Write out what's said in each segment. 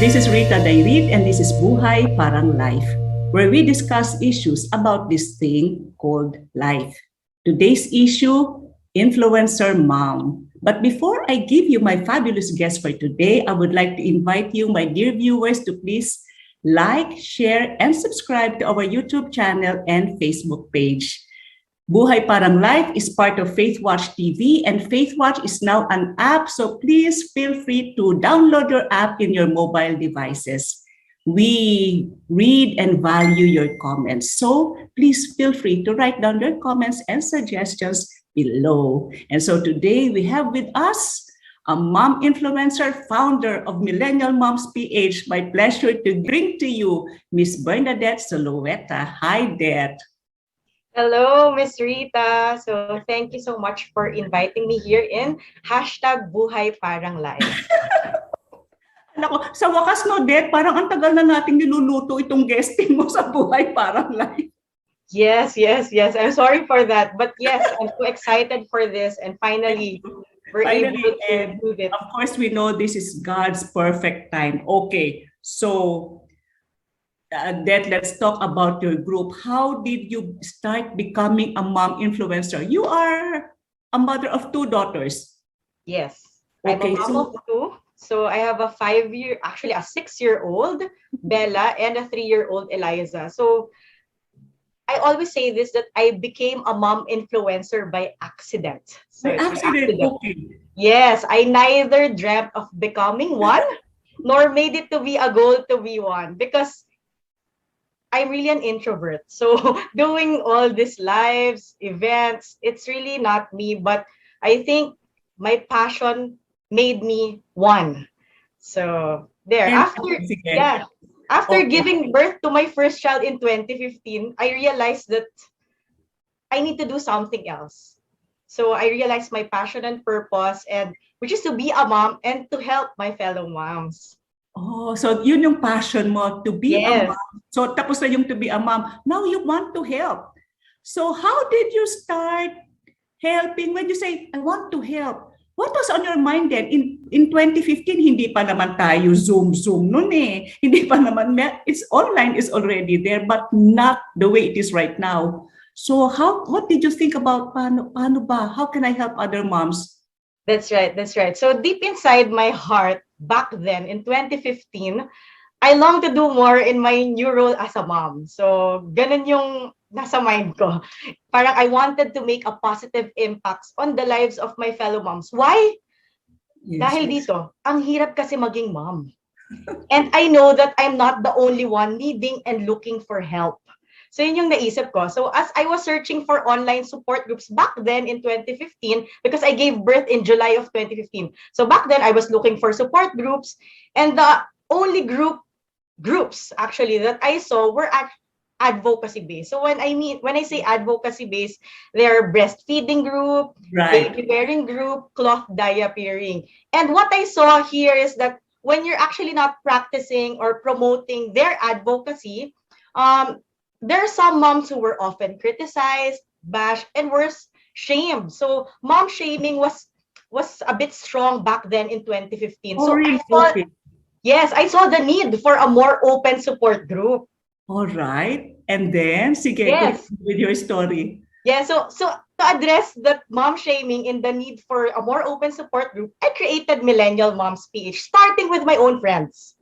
This is Rita Dairit and this is Buhay Parang Life, where we discuss issues about this thing called life. Today's issue, Influencer Mom. But before I give you my fabulous guest for today, I would like to invite you, my dear viewers, to please like, share, and subscribe to our YouTube channel and Facebook page. Buhay Parang Life is part of FaithWatch TV, and FaithWatch is now an app, so please feel free to download your app in your mobile devices. We read and value your comments, so please feel free to write down your comments and suggestions below. And so today we have with us a mom influencer, founder of Millennial Moms PH. My pleasure to bring to you Miss Dette Zulueta. Hi, Det. Hello, Miss Rita. So thank you so much for inviting me here in #Buhay Parang Life. Nako, sa wakas no, Det, parang ang tagal na nating niluluto itong guesting mo sa Buhay Parang Life. Yes. I'm sorry for that. But yes, I'm so excited for this. And finally, we're able to do it. Of course, we know this is God's perfect time. Okay, so Det, let's talk about your group. How did you start becoming a mom influencer? You are a mother of 2 daughters. Yes. Okay, I'm a mom of 2. So I have a 6-year-old Bella and a 3-year-old Eliza. So I always say this, that I became a mom influencer by accident. So by accident. Okay. Yes, I neither dreamt of becoming one nor made it to be a goal to be one, because I'm really an introvert. So doing all these lives, events, it's really not me. But I think my passion made me one. So there. After giving birth to my first child in 2015, I realized that I need to do something else. So I realized my passion and purpose, and which is to be a mom and to help my fellow moms. Oh, so yun yung passion mo, to be a Yes. mom. So tapos na yung to be a mom. Now you want to help. So how did you start helping? When you say, I want to help, what was on your mind then? In 2015, hindi pa naman tayo Zoom noon eh. Hindi pa naman, it's online is already there, but not the way it is right now. So what did you think about paano ba? How can I help other moms? That's right. So deep inside my heart, back then in 2015, I long to do more in my new role as a mom. So ganun yung nasa mind ko. Parang I wanted to make a positive impact on the lives of my fellow moms. Why? Yes, dahil dito, ang hirap kasi maging mom. And I know that I'm not the only one needing and looking for help. So yun yung naisip ko. So as I was searching for online support groups back then in 2015, because I gave birth in July of 2015. So back then I was looking for support groups, and the only groups actually that I saw were advocacy based. So when I say advocacy based, they're breastfeeding group, right, baby bearing group, cloth diapering. And what I saw here is that when you're actually not practicing or promoting their advocacy, there are some moms who were often criticized, bashed, and worse, shamed. So mom shaming was a bit strong back then in 2015. Oh, so really? I saw the need for a more open support group. All right. And then, sige, yes, with your story. Yeah, so to address that mom shaming and the need for a more open support group, I created Millennial Moms PH, starting with my own friends.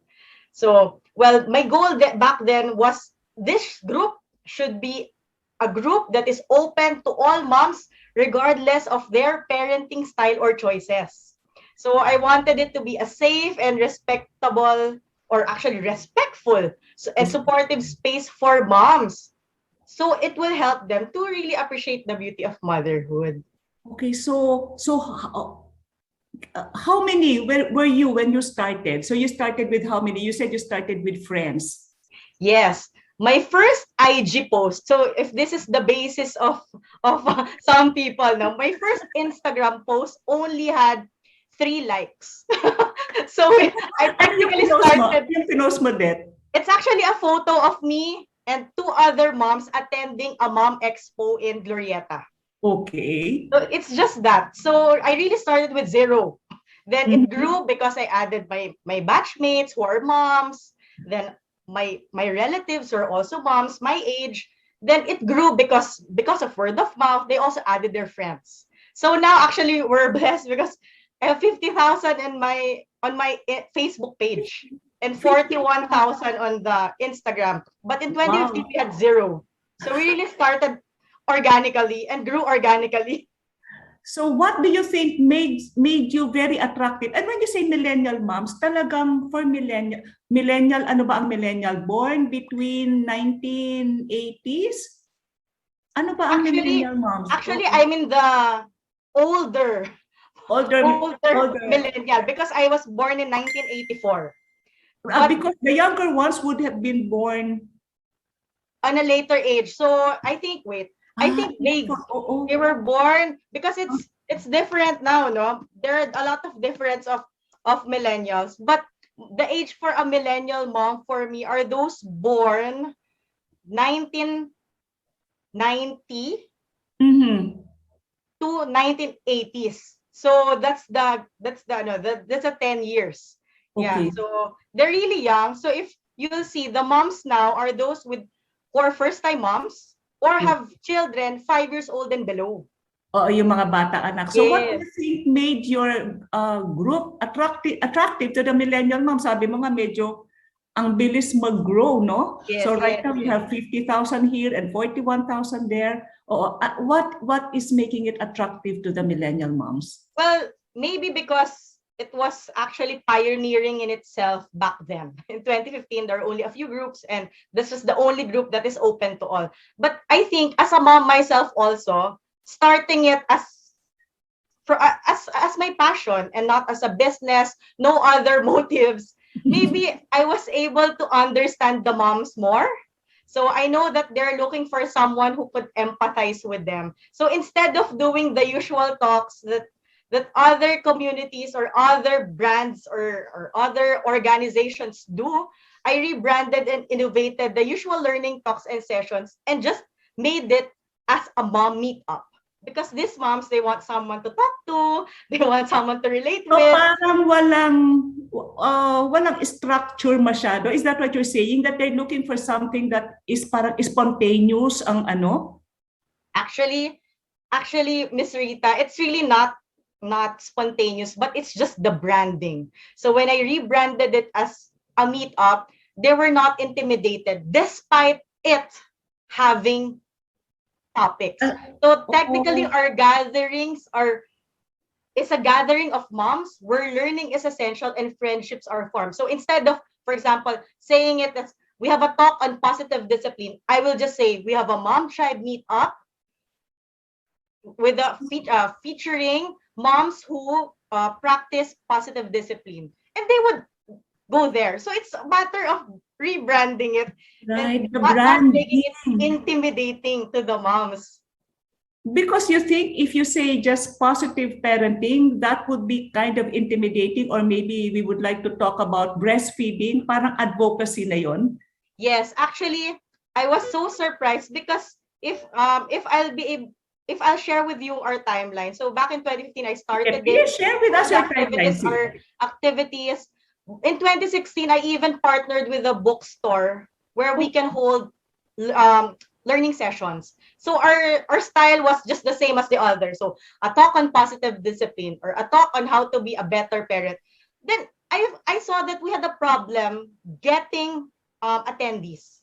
So, well, my goal back then was this group should be a group that is open to all moms, regardless of their parenting style or choices. So I wanted it to be a safe and respectable, or actually respectful and supportive space for moms. So it will help them to really appreciate the beauty of motherhood. Okay, so how many were you when you started? So you started with how many? You said you started with friends. Yes. My first IG post, so if this is the basis of some people, no, my first Instagram post only had 3 likes. So I practically started. It's actually a photo of me and 2 other moms attending a mom expo in Glorieta. Okay. So it's just that. So I really started with 0. Then it grew because I added my batchmates who are moms. Then my relatives who are also moms, my age. Then it grew because of word of mouth. They also added their friends. So now actually we're blessed because I have 50,000 on my Facebook page and 41,000 on the Instagram. But in 2015 Wow. we had zero. So we really started organically and grew organically. So what do you think made you very attractive? And when you say millennial moms, talagang for millennial ano ba ang millennial? Born between 1980s? Ano ba ang Actually, millennial moms? actually Oo. I'm in the older Older. millennial because I was born in 1984. But Because the younger ones would have been born. on a later age. So I think I think they were born because it's different now, no? There are a lot of difference of millennials, but the age for a millennial mom for me are those born 1990 Mhm. to 1980s. So that's a 10 years. Yeah. Okay. So they're really young. So if you'll see the moms now are those who are first time moms or have children 5 years old and below. Oo, yung mga bata anak. So what do Yes. you think made your group attractive to the millennial mom? Sabi mo nga medyo ang bilis mag-grow, no? Yes, So right yes, now we yes. have 50,000 here and 41,000 there. Oh, what is making it attractive to the millennial moms? Well, maybe because it was actually pioneering in itself back then. In 2015, there are only a few groups, and this is the only group that is open to all. But I think as a mom myself also, starting it as my passion and not as a business, no other motives. Maybe I was able to understand the moms more. So I know that they're looking for someone who could empathize with them. So instead of doing the usual talks that other communities or other brands or other organizations do, I rebranded and innovated the usual learning talks and sessions and just made it as a mom meetup. Because these moms, they want someone to talk to, they want someone to relate So with. parang walang structure masyado. Is that what you're saying? That they're looking for something that is parang spontaneous ang ano? Actually, Miss Rita, it's really not spontaneous, but it's just the branding. So when I rebranded it as a meetup, they were not intimidated despite it having topics. So technically our gatherings is a gathering of moms where learning is essential and friendships are formed. So instead of, for example, saying it as we have a talk on positive discipline, I will just say we have a mom tribe meetup with featuring moms who practice positive discipline, and they would go there. So it's a matter of rebranding it Right, and the not making it branding. intimidating to the moms. Because you think if you say just positive parenting, that would be kind of intimidating, or maybe we would like to talk about breastfeeding, parang advocacy na yon. Yes, actually, I was so surprised because if I'll share with you our timeline. So back in 2015, I started it. Please share with us The your timeline. activities. In 2016, I even partnered with a bookstore where we can hold learning sessions. So our style was just the same as the other. So a talk on positive discipline or a talk on how to be a better parent. Then I saw that we had a problem getting attendees.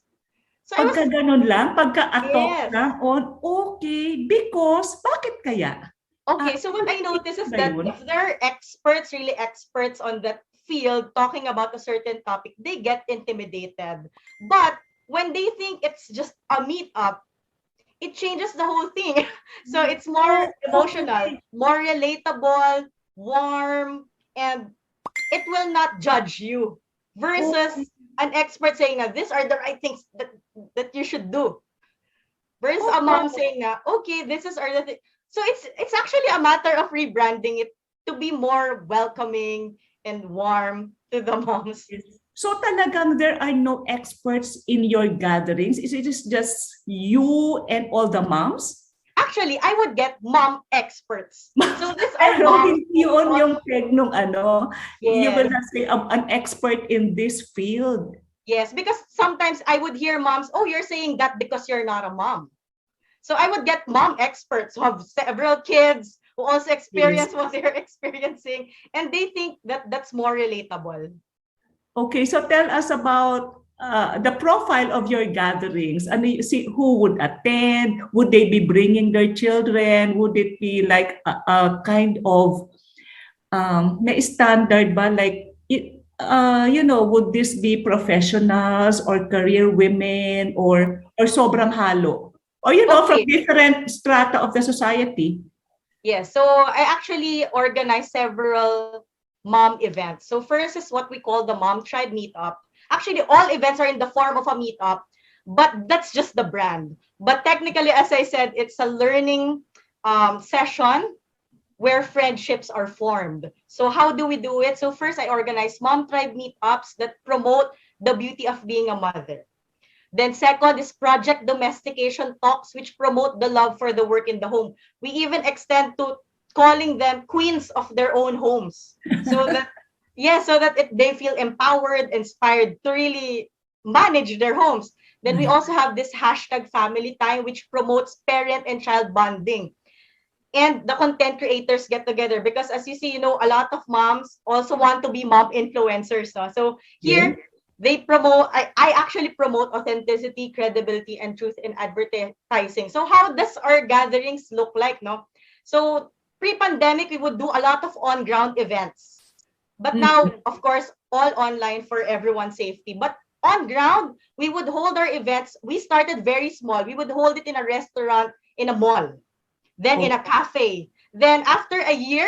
So I was Pagka ganun lang, pagka atok yes. lang on, okay, because, bakit kaya? Okay, so what I noticed is that if there are experts, really experts on that field talking about a certain topic, they get intimidated. But when they think it's just a meetup, it changes the whole thing. So it's more emotional, more relatable, warm, and it will not judge you. Versus an expert saying that these are the right things that you should do. Versus a mom saying na, okay, this is our thing. So it's actually a matter of rebranding it to be more welcoming and warm to the moms. So talagang there are no experts in your gatherings? Is it just you and all the moms? Actually, I would get mom experts. So these are Pero moms hindi yun on, yung peg nung ano, you will yes, not say an expert in this field. yes, because sometimes I would hear moms, oh, you're saying that because you're not a mom. So I would get mom experts who have several kids who also Yes. experience what they're experiencing, and they think that that's more relatable. Okay, so tell us about the profile of your gatherings. Ano, see, who would attend? Would they be bringing their children? Would it be like a kind of na standard ba? Like, would this be professionals or career women or sobrang halo? Or, from Okay, different strata of the society? yes. So I actually organized several mom events. So first is what we call the Mom Tribe Meetup. Actually, all events are in the form of a meetup, but that's just the brand. But technically, as I said, it's a learning session where friendships are formed. So how do we do it? So first, I organize Mom Tribe Meetups that promote the beauty of being a mother. Then second is project domestication talks, which promote the love for the work in the home. We even extend to calling them queens of their own homes. So that, yeah, so that they feel empowered, inspired to really manage their homes. Then we also have this hashtag family time, which promotes parent and child bonding. And the content creators get together because as you see, a lot of moms also want to be mom influencers. No? So Yes. here they promote, I actually promote authenticity, credibility, and truth in advertising. So how does our gatherings look like? No? So pre-pandemic, we would do a lot of on-ground events. But now, of course, all online for everyone's safety. But on ground, we would hold our events. We started very small. We would hold it in a restaurant, in a mall, then in a cafe. Then after a year,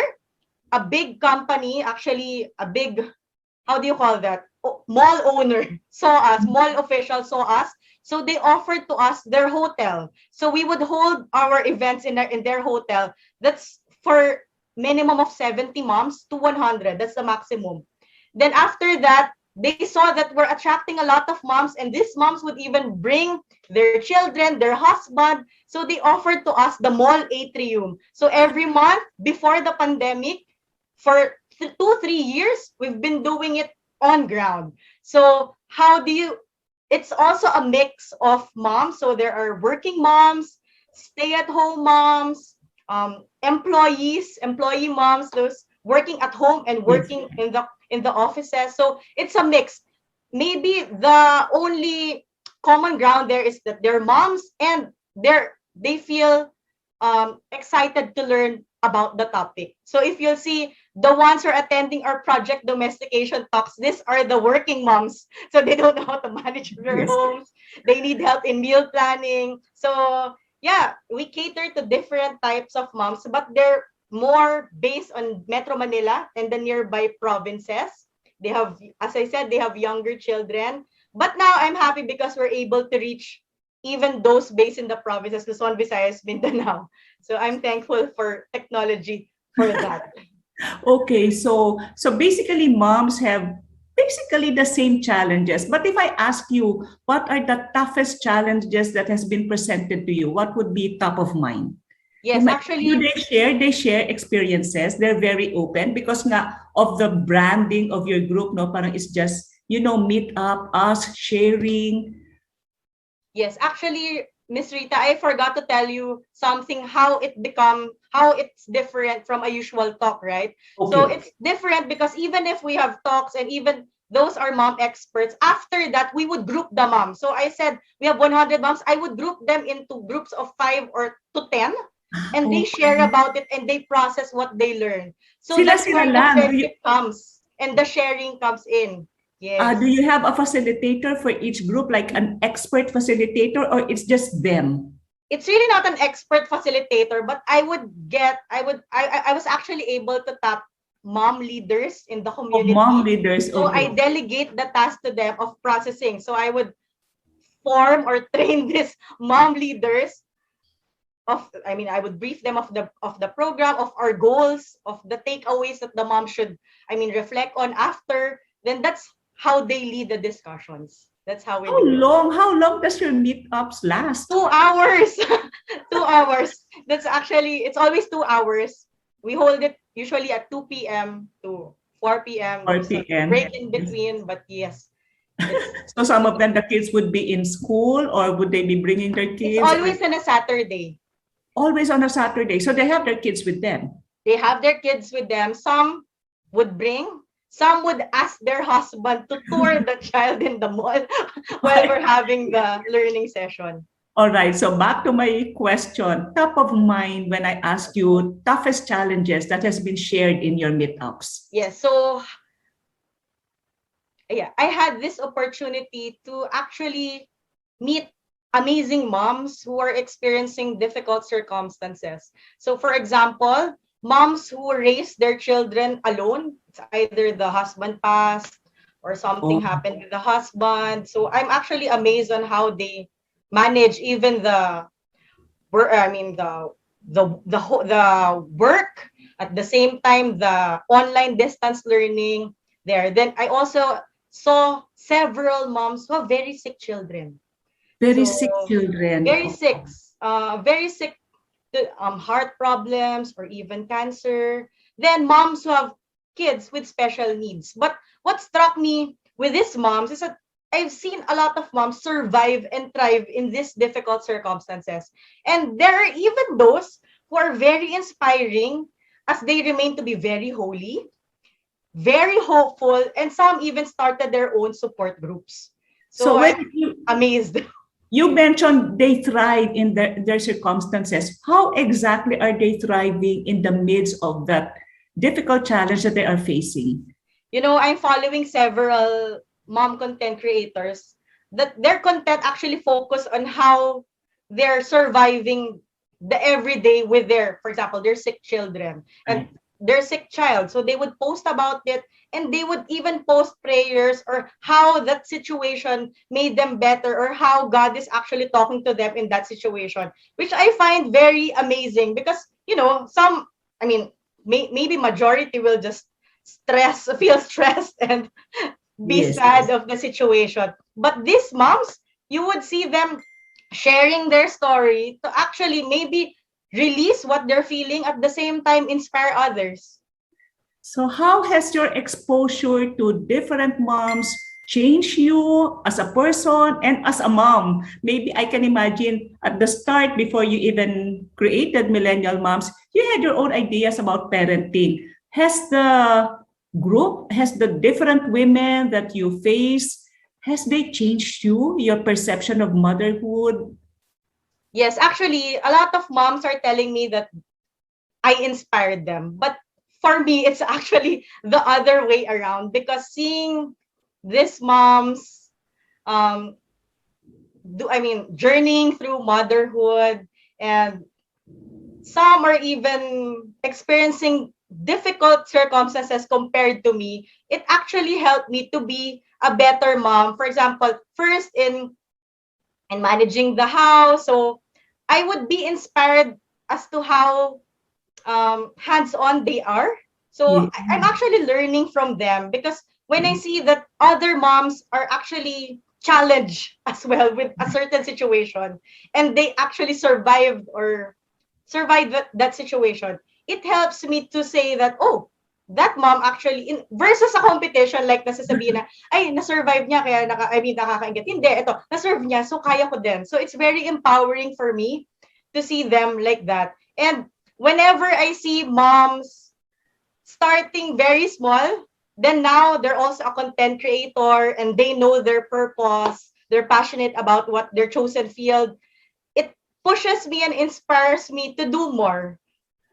a big company, actually a big, how do you call that? Mall owner saw us, mall official saw us. So they offered to us their hotel. So we would hold our events in their hotel. That's for minimum of 70 moms to 100. That's the maximum. Then after that, they saw that we're attracting a lot of moms, and these moms would even bring their children, their husband. So they offered to us the mall atrium. So every month before the pandemic, for 2, 3 years, we've been doing it on ground. So how do you? It's also a mix of moms. So there are working moms, stay-at-home moms, employee moms, those working at home and Yes. working in the offices. So it's a mix. Maybe the only common ground there is that they're moms and they feel excited to learn about the topic. So if you'll see the ones who are attending our project domestication talks, these are the working moms. So they don't know how to manage their Yes. homes. They need help in meal planning. So yeah, we cater to different types of moms, but they're more based on Metro Manila and the nearby provinces. They have, as I said, they have younger children. But now I'm happy because we're able to reach even those based in the provinces, Luzon, Visayas, Mindanao. So I'm thankful for technology for that. Okay, so basically moms have basically the same challenges. But if I ask you, what are the toughest challenges that has been presented to you? What would be top of mind? Yes, Do actually, they share experiences. They're very open because nga of the branding of your group, no, parang it's just, meet up, us sharing. yes, actually, Miss Rita, I forgot to tell you something how it's different from a usual talk, right? So Okay. it's different because even if we have talks and even those are mom experts, after that we would group the moms. So I said we have 100 moms. I would group them into groups of 5 or to 10, and they share Okay. about it and they process what they learn. So that's Sila-sila where the lang. friendship comes and the sharing comes in. Do Yes. you have a facilitator for each group, like an expert facilitator, or it's just them? It's really not an expert facilitator, but I was actually able to tap mom leaders in the Of mom community. leaders, So I okay. delegate the task to them of processing. So I would form or train these mom leaders I would brief them of the program, of our goals, of the takeaways that the mom should reflect on after. Then that's how they lead the discussions. That's how we How do it. long? How long does your meetups last? 2 hours. 2 hours. That's actually, it's always 2 hours. We hold it usually at 2 p.m. to 4 p.m. 4 There's a p.m. break in Yes. between, but yes, it's So some of them, the kids would be in school, or would they be bringing their it's kids? Or always on a Saturday. always on a Saturday. So they have their kids with them. They have their kids with them. Some would bring, some would ask their husband to tour the child in the mall while we're having the learning session. All right. So back to my question. Top of mind when I ask you toughest challenges that has been shared in your meetups. Yes. So yeah, I had this opportunity to actually meet amazing moms who are experiencing difficult circumstances. So, for example, moms who raise their children alone. It's either the husband passed or something Oh, happened with the husband. So, I'm actually amazed on how they manage even the work. I mean, the work at the same time the online distance learning there. Then I also saw several moms who have very sick children, very so sick children. very sick, very sick, heart problems or even cancer. Then moms who have kids with special needs. But what struck me with these moms is that I've seen a lot of moms survive and thrive in these difficult circumstances. And there are even those who are very inspiring as they remain to be very holy, very hopeful, and some even started their own support groups. So So when I'm amazed. you mentioned they thrive in their circumstances, how exactly are they thriving in the midst of that difficult challenge that they are facing? You know, I'm following several mom content creators that their content actually focus on how they're surviving the everyday with their, for example, their sick children and Right. their sick child. So they would post about it, and they would even post prayers or how that situation made them better or how God is actually talking to them in that situation, which I find very amazing because, you know, some, I mean, maybe majority will just feel stressed and be Yes. sad of the situation. But these moms, you would see them sharing their story to actually maybe release what they're feeling, at the same time inspire others. So how has your exposure to different moms changed you as a person and as a mom? Maybe I can imagine at the start, before you even created Millennial Moms, you had your own ideas about parenting. Has the group, has the different women that you face, has they changed you, your perception of motherhood? Yes, actually, a lot of moms are telling me that I inspired them. But for me, it's actually the other way around, because seeing these moms um journeying through motherhood, and some are even experiencing difficult circumstances compared to me, it actually helped me to be a better mom. For example, first in managing the house. So I would be inspired as to how hands-on they are. So Yeah. I'm actually learning from them, because when I see that other moms are actually challenged as well with a certain situation, and they actually survived that situation, it helps me to say that, oh, that mom actually, in versus a competition, like nasasabihin na, ay, na-survive niya, kaya nakakaingit. Hindi, ito, na-serve niya, so kaya ko din. So it's very empowering for me to see them like that. And whenever I see moms starting very small, then now they're also a content creator and they know their purpose, they're passionate about what their chosen field, it pushes me and inspires me to do more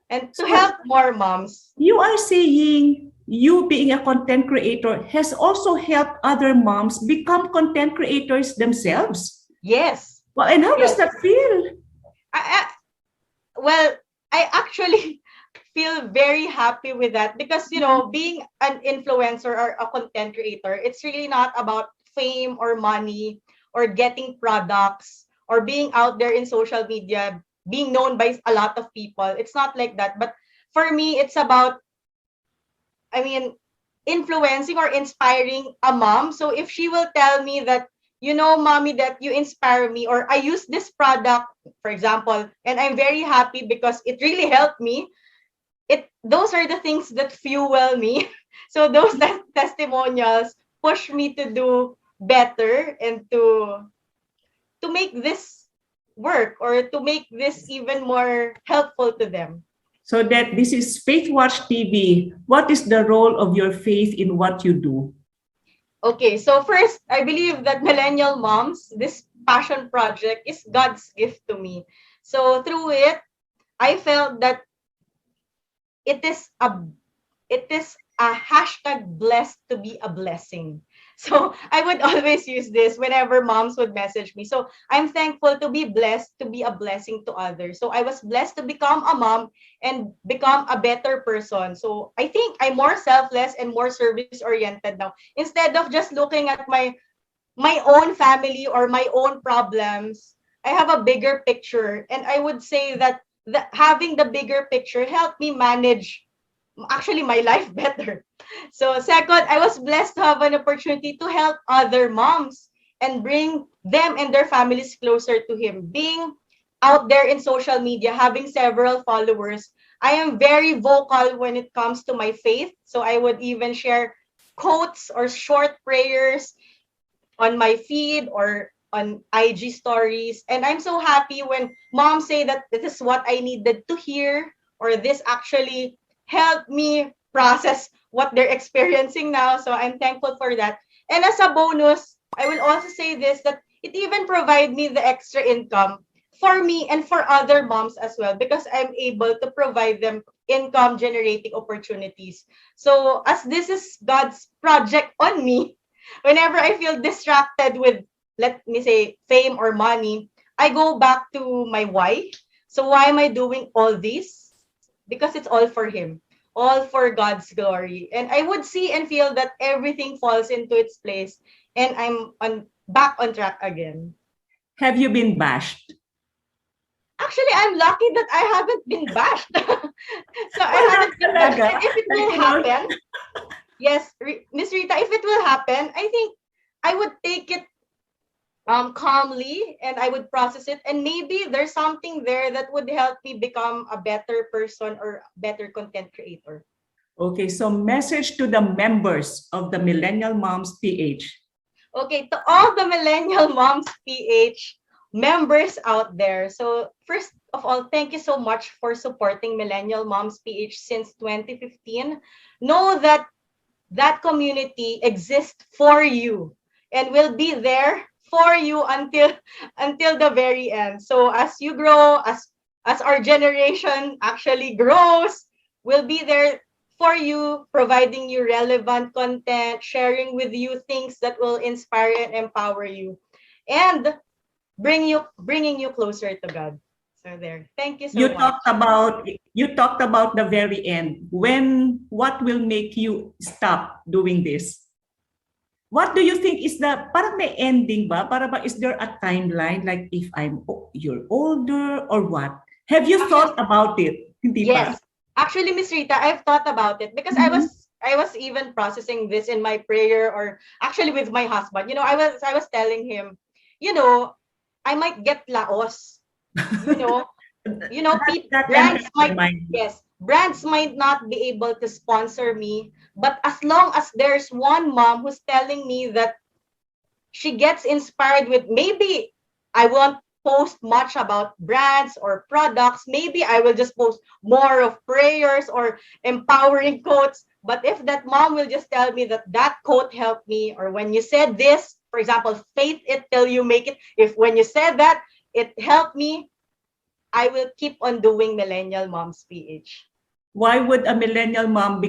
and to So help more moms. you are saying you being a content creator has also helped other moms become content creators themselves. Yes. Well, and how does Yes. that feel? I, well, I actually feel very happy with that, because, you know, being an influencer or a content creator, it's really not about fame or money or getting products or being out there in social media, being known by a lot of people. It's not like that. But for me, it's about, I mean, influencing or inspiring a mom. So if she will tell me that mommy, that you inspire me, or I use this product, for example, and I'm very happy because it really helped me. Those are the things that fuel me. So those testimonials push me to do better and to make this work, or to make this even more helpful to them. So that this is Faith Watch TV. What is the role of your faith in what you do? Okay, so first, I believe that Millennial Moms, this passion project, is God's gift to me. So through it, I felt that it is a it is a hashtag blessed to be a blessing. So I would always use this whenever moms would message me. So I'm thankful to be blessed to be a blessing to others. So I was blessed to become a mom and become a better person. So I think I'm more selfless and more service oriented now. Instead of just looking at my own family or my own problems, I have a bigger picture. And I would say that having the bigger picture helped me manage actually my life better. So second, I was blessed to have an opportunity to help other moms and bring them and their families closer to him. Being out there in social media, having several followers, I am very vocal when it comes to my faith. So I would even share quotes or short prayers on my feed or on IG stories. And I'm so happy when moms say that this is what I needed to hear, or this actually helped me process what they're experiencing now. So I'm thankful for that. And as a bonus, I will also say this, that it even provide me the extra income for me and for other moms as well, because I'm able to provide them income generating opportunities. So as this is God's project on me, whenever I feel distracted with, let me say, fame or money, I go back to my why. So why am I doing all this? Because it's all for Him, all for God's glory. And I would see and feel that everything falls into its place, and I'm back on track again. Have you been bashed? Actually, I'm lucky that I haven't been bashed. So I Wala haven't been bashed. talaga. And if it Like, will happen, yes, Miss Rita, if it will happen, I think I would take it calmly, and I would process it, and maybe there's something there that would help me become a better person or better content creator. okay, so message to the members of the Millennial Moms PH. Okay, to all the Millennial Moms PH members out there. So first of all, thank you so much for supporting Millennial Moms PH since 2015. Know that that community exists for you and will be there for you until the very end. So as you grow, as our generation actually grows, we'll be there for you, providing you relevant content, sharing with you things that will inspire and empower you, and bringing you closer to God. So there. Thank you so You much. talked about the very end. What will make you stop doing this? What do you think is the, parang may ending ba? Para ba, is there a timeline? Like if you're older or what? Have you Actually, thought about it? Hindi pa? yes. Actually, Miss Rita, I've thought about it because I Mhm. was I was even processing this in my prayer, or actually with my husband. I was telling him, I might get laos. You know, That brands enters my might, mind. yes, brands might not be able to sponsor me, but as long as there's one mom who's telling me that she gets inspired with, maybe I won't post much about brands or products. Maybe I will just post more of prayers or empowering quotes. But if that mom will just tell me that that quote helped me, or when you said this, for example, faith it till you make it. If when you said that, it helped me, I will keep on doing Millennial Moms PH. Why would a millennial mom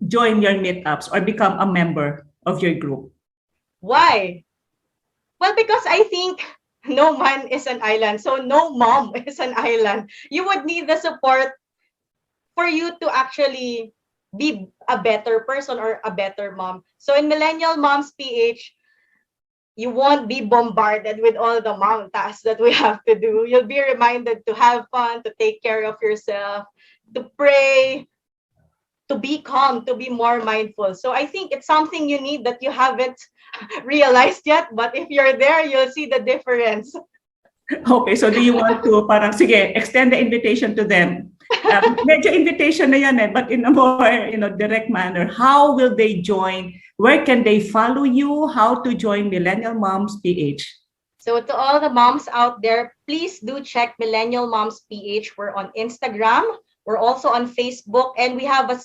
join your meetups or become a member of your group? Why? Well, because I think no man is an island. So no mom is an island. You would need the support for you to actually be a better person or a better mom. So in Millennial Moms PH, you won't be bombarded with all the mom tasks that we have to do. You'll be reminded to have fun, to take care of yourself, to pray, to be calm, to be more mindful. So I think it's something you need that you haven't realized yet, but if you're there, you'll see the difference. Okay, so do you want to parang, sige, extend the invitation to them? Medyo invitation na yan but in a more direct manner. How will they join? Where can they follow you? How to join Millennial Moms PH? So to all the moms out there, please do check Millennial Moms PH. We're on Instagram. We're also on Facebook, and we have a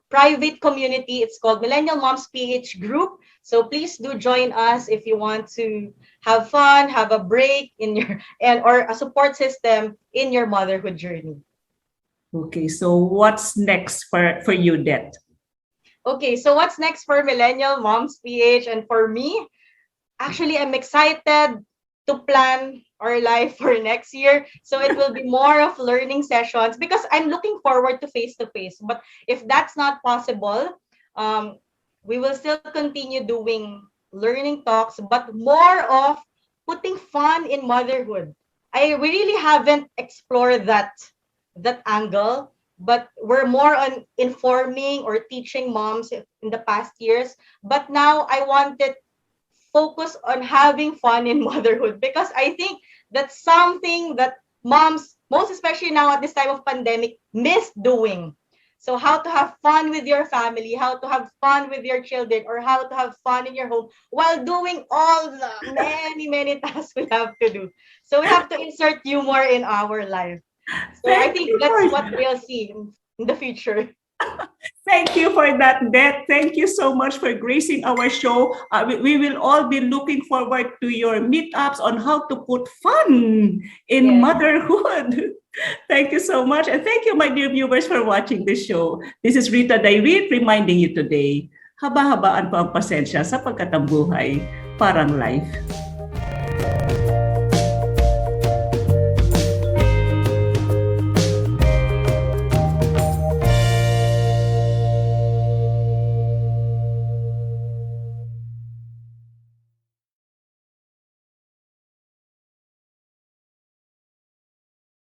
private community. It's called Millennial Moms PH Group. So please do join us if you want to have fun, have a break in your or a support system in your motherhood journey. Okay, so what's next for you, Det? Okay, so what's next for Millennial Moms PH and for me? Actually, I'm excited to plan our life for next year. So it will be more of learning sessions because I'm looking forward to face-to-face. But if that's not possible, we will still continue doing learning talks, but more of putting fun in motherhood. We really haven't explored that angle, but we're more on informing or teaching moms in the past years. But now I wanted focus on having fun in motherhood because I think that's something that moms, most especially now at this time of pandemic, miss doing. So how to have fun with your family, how to have fun with your children, or how to have fun in your home while doing all the many tasks we have to do. So we have to insert humor in our life. So I think that's what we'll see in the future. Thank you for that, Det. Thank you so much for gracing our show. We will all be looking forward to your meetups on how to put fun in motherhood. Thank you so much. And thank you, my dear viewers, for watching this show. This is Rita Dairit reminding you today, haba-habaan pa ang pasensya sapagkat ang buhay parang life.